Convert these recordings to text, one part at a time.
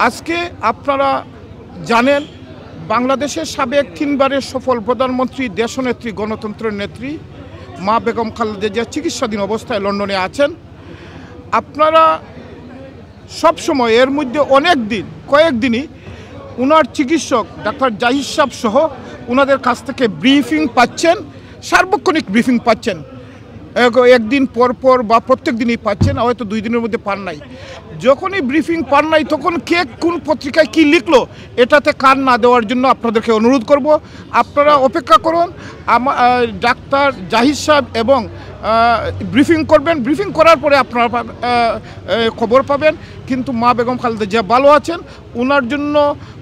আজকে আপনারা জানেন বাংলাদেশের সাবেক 3 বারের সফল প্রধানমন্ত্রী, দেশনেত্রী, গণতন্ত্রের নেত্রী মা বেগম খালেদা জিয়া চিকিৎসাধীন অবস্থায় লন্ডনে আছেন। আপনারা সবসময় এর মধ্যে কয়েকদিনই ওনার চিকিৎসক ডাক্তার জাহিদ সাহেব সহ ওনাদের কাছ থেকে ব্রিফিং পাচ্ছেন, সার্বক্ষণিক ব্রিফিং পাচ্ছেন। একদিন পর বা প্রত্যেক দিনই পাচ্ছেন, হয়তো 2 দিনের মধ্যে পান নাই। যখনই ব্রিফিং পান নাই তখন কে কোন পত্রিকায় কি লিখলো এটাতে কান না দেওয়ার জন্য আপনাদেরকে অনুরোধ করব। আপনারা অপেক্ষা করুন, ডাক্তার জাহিদ সাহেব এবং ব্রিফিং করবেন, ব্রিফিং করার পরে আপনারা খবর পাবেন। কিন্তু মা বেগম খালেদা জিয়া ভালো আছেন।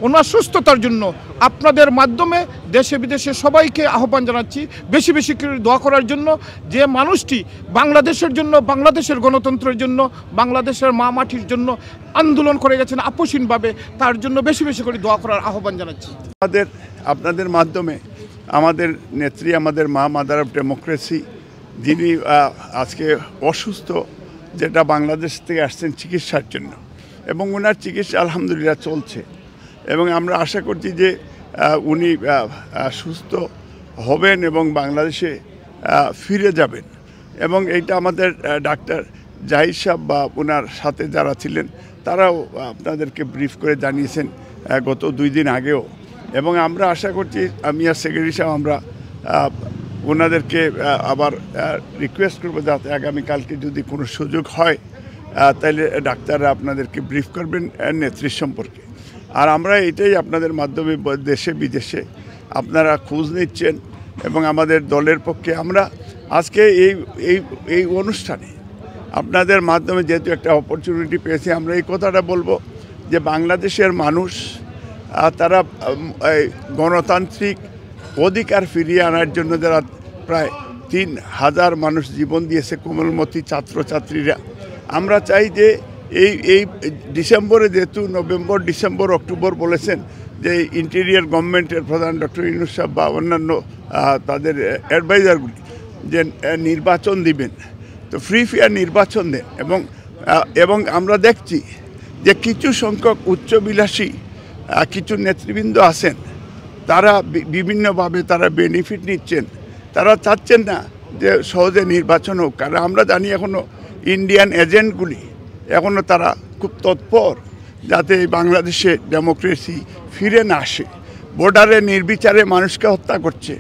ওনার সুস্থতার জন্য আপনাদের মাধ্যমে দেশে বিদেশে সবাইকে আহ্বান জানাচ্ছি বেশি বেশি করে দোয়া করার জন্য। যে মানুষটি বাংলাদেশের জন্য, বাংলাদেশের গণতন্ত্রের জন্য, বাংলাদেশের মা মাটির জন্য আন্দোলন করে গেছেন আপসীনভাবে, তার জন্য বেশি বেশি করে দোয়া করার আহ্বান জানাচ্ছি। আপনাদের মাধ্যমে আমাদের নেত্রী, আমাদের মা, মাদার অফ ডেমোক্রেসি, যিনি আজকে অসুস্থ, যেটা বাংলাদেশ থেকে আসছেন চিকিৎসার জন্য, এবং ওনার চিকিৎসা আলহামদুলিল্লাহ চলছে, এবং আমরা আশা করছি যে উনি সুস্থ হবেন এবং বাংলাদেশে ফিরে যাবেন। এবং এইটা আমাদের ডাক্তার জাহিদ সাহেব বা ওনার সাথে যারা ছিলেন তারাও আপনাদেরকে ব্রিফ করে জানিয়েছেন গত 2 দিন আগেও। এবং আমরা আশা করছি, আমি আর সেক্রেটারি সাহেব আমরা ওনাদেরকে আবার রিকোয়েস্ট করবো যাতে আগামীকালকে যদি কোনো সুযোগ হয় তাহলে ডাক্তাররা আপনাদেরকে ব্রিফ করবেন নেত্রীর সম্পর্কে। আর আমরা এটাই আপনাদের মাধ্যমে দেশে বিদেশে আপনারা খোঁজ নিচ্ছেন, এবং আমাদের দলের পক্ষে আমরা আজকে এই অনুষ্ঠানে আপনাদের মাধ্যমে যেহেতু একটা অপরচুনিটি পেয়েছি, আমরা এই কথাটা বলবো যে বাংলাদেশের মানুষ তারা গণতান্ত্রিক অধিকার ফিরিয়ে আনার জন্য যারা প্রায় 3000 মানুষ জীবন দিয়েছে, কোমলমতি ছাত্রছাত্রীরা, আমরা চাই যে এই ডিসেম্বরে, যেহেতু নভেম্বর, ডিসেম্বর, অক্টোবর বলেছেন যে ইন্টেরিয়র গভর্নমেন্টের প্রধান ডক্টর ইউনূস সাহেব বা অন্যান্য তাদের অ্যাডভাইজারগুলি যে নির্বাচন দিবেন, তো ফ্রি ফেয়ার নির্বাচন দেন। এবং আমরা দেখছি যে কিছু সংখ্যক উচ্চবিলাসী কিছু নেতৃবৃন্দ আছেন, তারা বিভিন্নভাবে তারা বেনিফিট নিচ্ছেন, তারা চাচ্ছেন না যে সহজে নির্বাচন হোক। কারণ আমরা জানি এখনও ইন্ডিয়ান এজেন্টগুলি এখনও তারা খুব তৎপর যাতে বাংলাদেশে ডেমোক্রেসি ফিরে না আসে। বর্ডারে নির্বিচারে মানুষকে হত্যা করছে,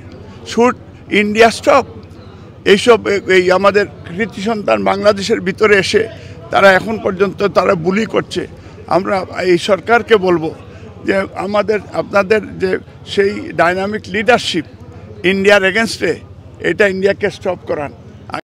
শুট ইন্ডিয়া স্টপ, এইসব এই আমাদের কৃতি সন্তান বাংলাদেশের ভিতরে এসে তারা এখন পর্যন্ত তারা বুলি করছে। আমরা এই সরকারকে বলবো যে আপনাদের যে সেই ডাইনামিক লিডারশিপ ইন্ডিয়ার এগেনস্টে, এটা ইন্ডিয়াকে স্টপ করান।